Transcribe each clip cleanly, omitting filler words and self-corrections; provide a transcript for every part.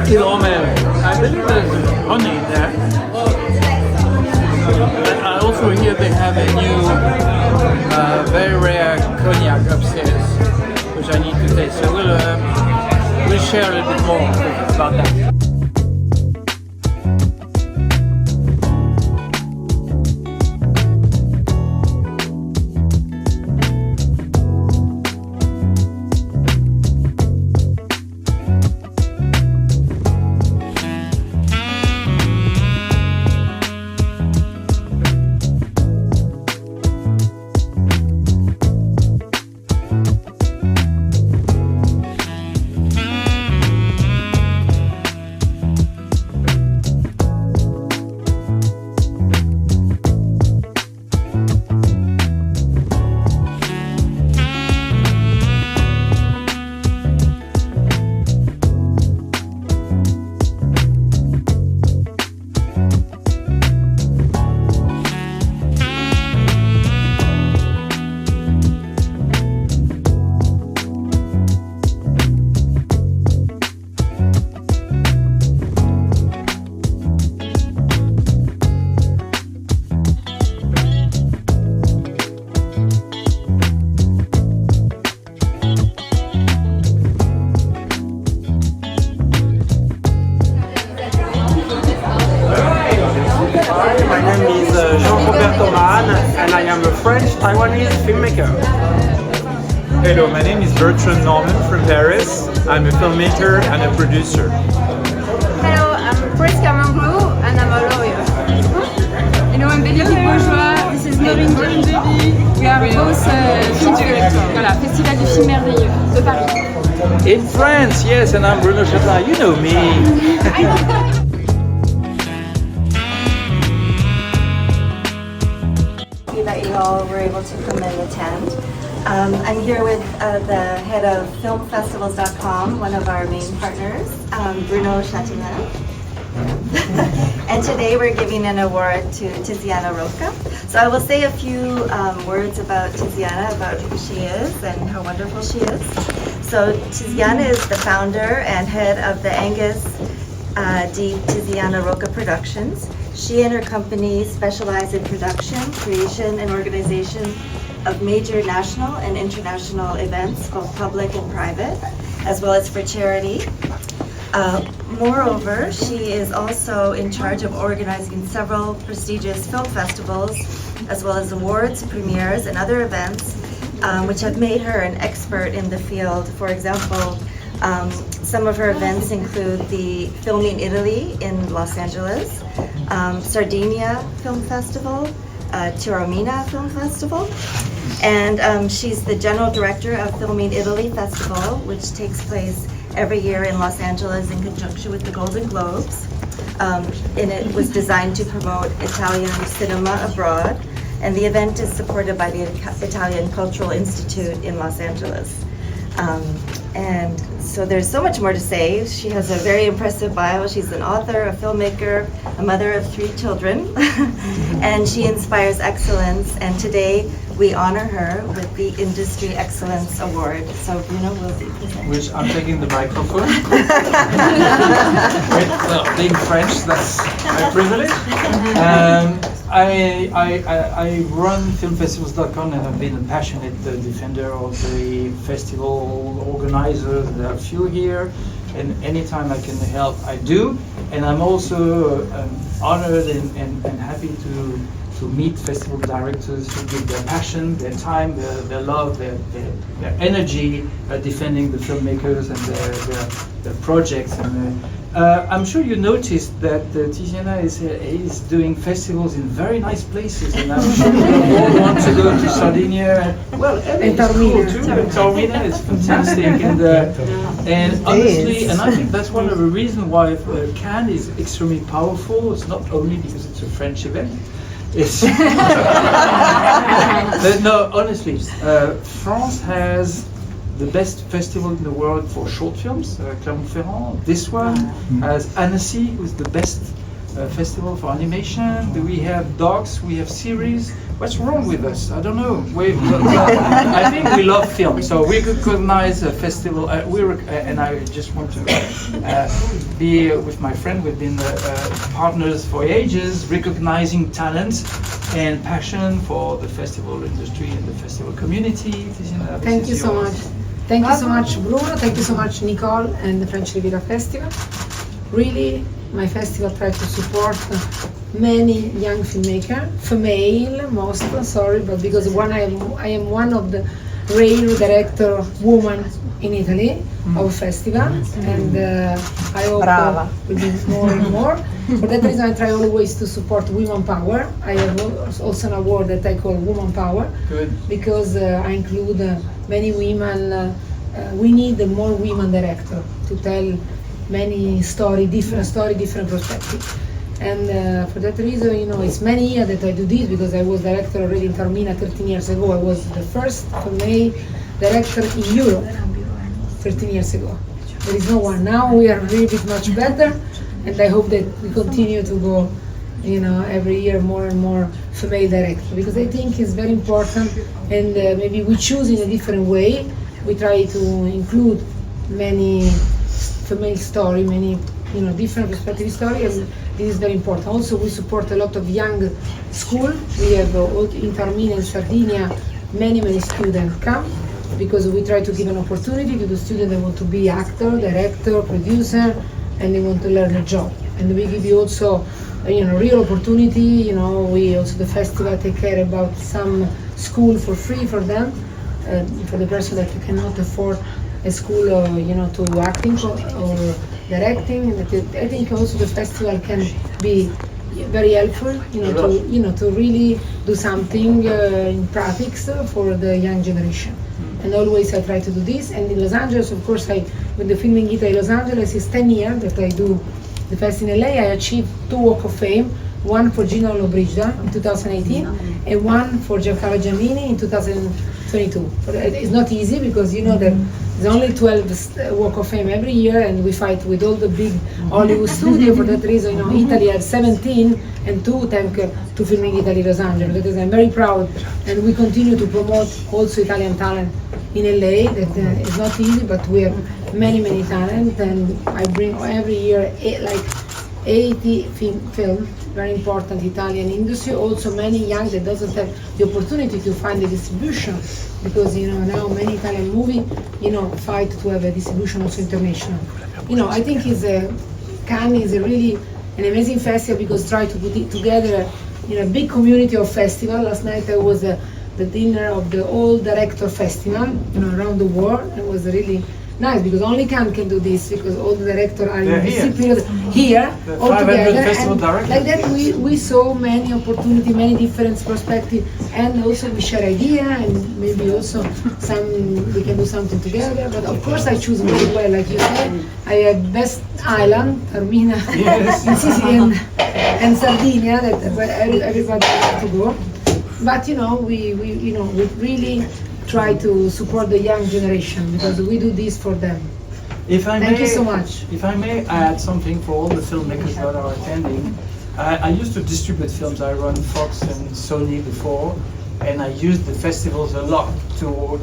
Philomel. I believe there's honey there. And I also hear they have a new very rare cognac upstairs, which I need to taste. So we'll share a little bit more about that. And I am a French-Taiwanese filmmaker. Hello, my name is Bertrand Norman from Paris. I'm a filmmaker and a producer. Hello, I'm Priska Manglou and I'm a lawyer. Hello, I'm Bénédicte Bourgeois. This is Noreen Green Baby. We are both film directors. Voilà, Festival du film merveilleux de Paris. In France, yes, and I'm Bruno Châtelain. You know me. That you all were able to come and attend. I'm here with the head of filmfestivals.com, one of our main partners, Bruno Châtelain. And today we're giving an award to Tiziana Rocca. So I will say a few words about Tiziana, about who she is and how wonderful she is. So Tiziana is the founder and head of the Angus di Tiziana Rocca Productions. She and her company specialize in production, creation, and organization of major national and international events, both public and private, as well as for charity. Moreover, she is also in charge of organizing several prestigious film festivals, as well as awards, premieres, and other events, which have made her an expert in the field. For example, some of her events include the Filming Italy in Los Angeles, Sardinia Film Festival, Taormina Film Festival, and she's the general director of Filming Italy Festival, which takes place every year in Los Angeles in conjunction with the Golden Globes. And it was designed to promote Italian cinema abroad, and the event is supported by the Italian Cultural Institute in Los Angeles. And so there's so much more to say. She has a very impressive bio. She's an author, a filmmaker, a mother of 3 children, and she inspires excellence. And today we honor her with the Industry Excellence Award. So Bruno will be presenting. Which I'm taking the microphone. Well, being French, that's my privilege. I run filmfestivals.com and I've been a passionate defender of the festival organizers. There are a few here, and anytime I can help, I do. And I'm also honored and happy to meet festival directors who give their passion, their time, their love, their energy defending the filmmakers and their projects. And I'm sure you noticed that Tiziana is doing festivals in very nice places, and I'm sure you all want to go to Sardinia. Well, it's cool too. And Taormina is fantastic, and honestly, and I think that's one of the reasons why Cannes is extremely powerful. It's not only because it's a French event. It's no, honestly, France has the best festival in the world for short films, Clermont-Ferrand. This one has Annecy, who's the best festival for animation? Do we have docs? We have series? What's wrong with us? I don't know. I think we love film, so we recognize a festival. And I just want to be with my friend. We've been partners for ages, recognizing talent and passion for the festival industry and the festival community. Thank you so much. Thank you so much, Bruno. Thank you so much, Nicole and the French Riviera Festival. Really, my festival tries to support many young filmmakers, female most, sorry, but because I am one of the rare director woman in Italy of festival, and I hope will be more and more. For that reason, I try always to support women power. I have also an award that I call Woman Power. Good. Because I include many women. We need more women directors to tell many different perspectives. And for that reason, it's many years that I do this, because I was director already in Taormina 13 years ago. I was the first female director in Europe 13 years ago. There is no one. Now we are really bit much better, and I hope that we continue to go, every year more and more female director, because I think it's very important, and maybe we choose in a different way. We try to include many female story, many different perspective story, and this is very important. Also, we support a lot of young school. We have in Taormina and Sardinia many students come, because we try to give an opportunity to the students that want to be actor, director, producer, and they want to learn a job. And we give you also real opportunity. We also, the festival, take care about some school for free for them, for the person that cannot afford a school, to acting or directing. And I think also the festival can be very helpful, to really do something in practice for the young generation. And always I try to do this. And in Los Angeles, of course, with the Film in Italy, Los Angeles is 10 years that I do the fest in LA. I achieved 2 Walk of Fame, one for Gino Lollobrigida in 2018 and one for Giancarlo Giannini in 2022. It's not easy, because that there's only 12 Walk of Fame every year, and we fight with all the big Hollywood studios. For that reason, Italy has 17, and 2 thanks to Filming Italy Los Angeles. Because I'm very proud, and we continue to promote also Italian talent in LA. That is not easy, but we have many talent, and I bring every year 80 films, very important Italian industry. Also many young that doesn't have the opportunity to find the distribution, because now many Italian movie fight to have a distribution also international. I think Cannes is really an amazing festival, because try to put it together a big community of festival. Last night I was the dinner of the All Director Festival around the world. It was really nice, because only Cannes can do this, because all the directors are in this period here all together. And like that we saw many opportunity, many different perspectives, and also we share idea, and maybe also we can do something together. But of course I choose very well, like you said. I have best island, Taormina, and Sicily and Sardinia, that everybody has to go. But we really try to support the young generation, because we do this for them. Thank you so much. If I may add something for all the filmmakers that are attending, I used to distribute films. I run Fox and Sony before, and I used the festivals a lot to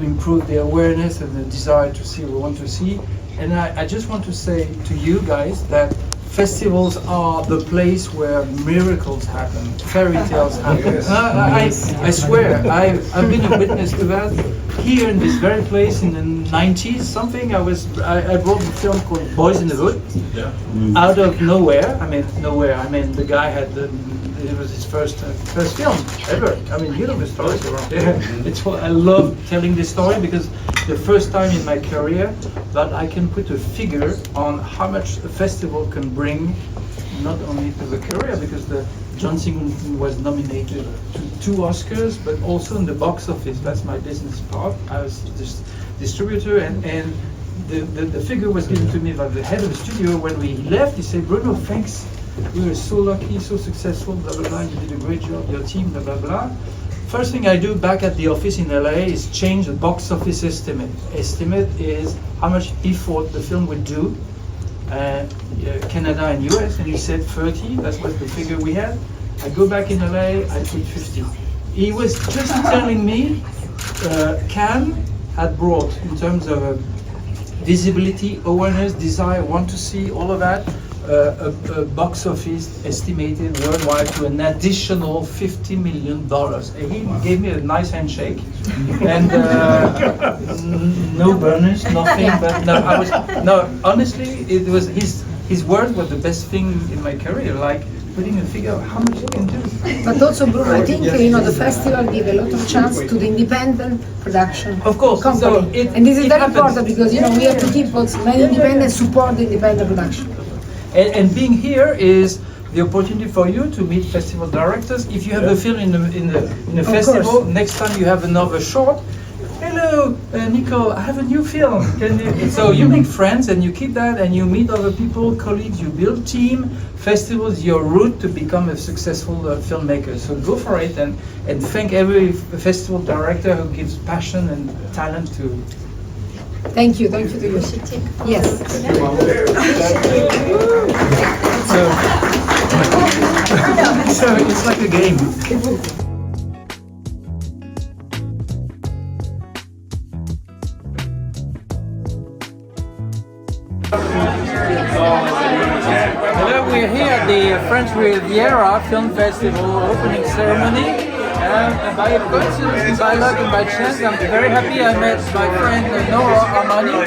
improve the awareness and the desire to see what we want to see. And I just want to say to you guys that festivals are the place where miracles happen, fairy tales happen. I swear, I've been a witness to that. Here in this very place in the 90s, something, I brought a film called Boys in the Hood, out of nowhere. I mean, the guy it was his first film ever. You know the story. I love telling this story, because the first time in my career that I can put a figure on how much a festival can bring, not only to the career, because John Singleton was nominated to 2 Oscars, but also in the box office. That's my business part. I was this distributor, and the figure was given to me by the head of the studio. When we left, he said, "Bruno, thanks. We were so lucky, so successful, blah, blah, blah. You did a great job, your team, blah, blah, blah." First thing I do back at the office in LA is change the box office estimate. Estimate is how much effort the film would do Canada and US, and he said 30. That was the figure we had. I go back in LA, I put 50. He was just telling me Cannes had brought, in terms of visibility, awareness, desire, want to see, all of that, a box office estimated worldwide to an additional $50 million. And he gave me a nice handshake, and no bonus, nothing. But honestly, it was his words were the best thing in my career. Like putting a figure of how much you can do. But also, Bruno, I think the festival give a lot of chance to the independent production Of course, company, so and this is very happens. important because we have to keep also many independent support the independent production. And being here is the opportunity for you to meet festival directors. If you have a film in a festival, next time you have another short. Hello, Nicole, I have a new film. So you make friends and you keep that, and you meet other people, colleagues, you build team. Festivals, your route to become a successful filmmaker. So go for it, and thank every festival director who gives passion and talent to. Thank you to you. Yes. So it's like a game. Hello, we're here at the French Riveria Film Festival opening ceremony. And by coincidence, by luck and by chance, I'm very happy I met my friend Nora Armani,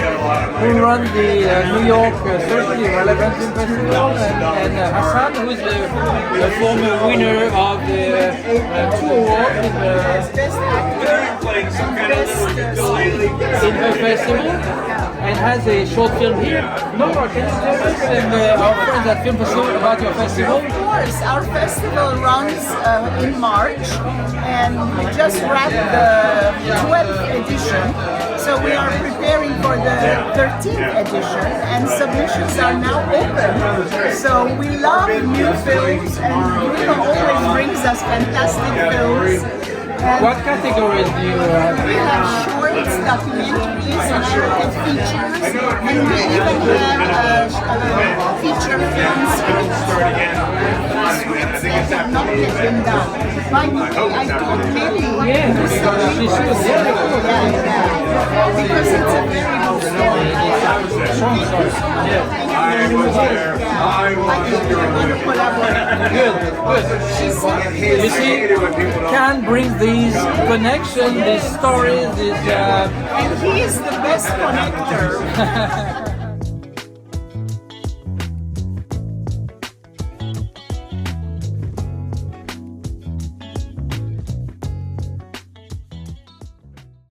who runs the New York Socially Relevant Film Festival, and Hassan, who is the former winner of the two awards in her festival. And has a short film here. Nora, can you tell us and our friends at Film Festival about your festival? Of course, our festival runs in March, and we just wrapped the 12th edition. So we are preparing for the 13th edition, and submissions are now open. So we love new films, and Bruno always brings us fantastic films. And what categories do you have? We have shorts, documentaries, narrative features, and we even have feature films, scripts that have not yet been done. By the way, I told Lily to submit her script, because it's a very good story. I think we're going to collaborate. Good. You see, Cannes brings these connections, these stories, these. And he is the best connector.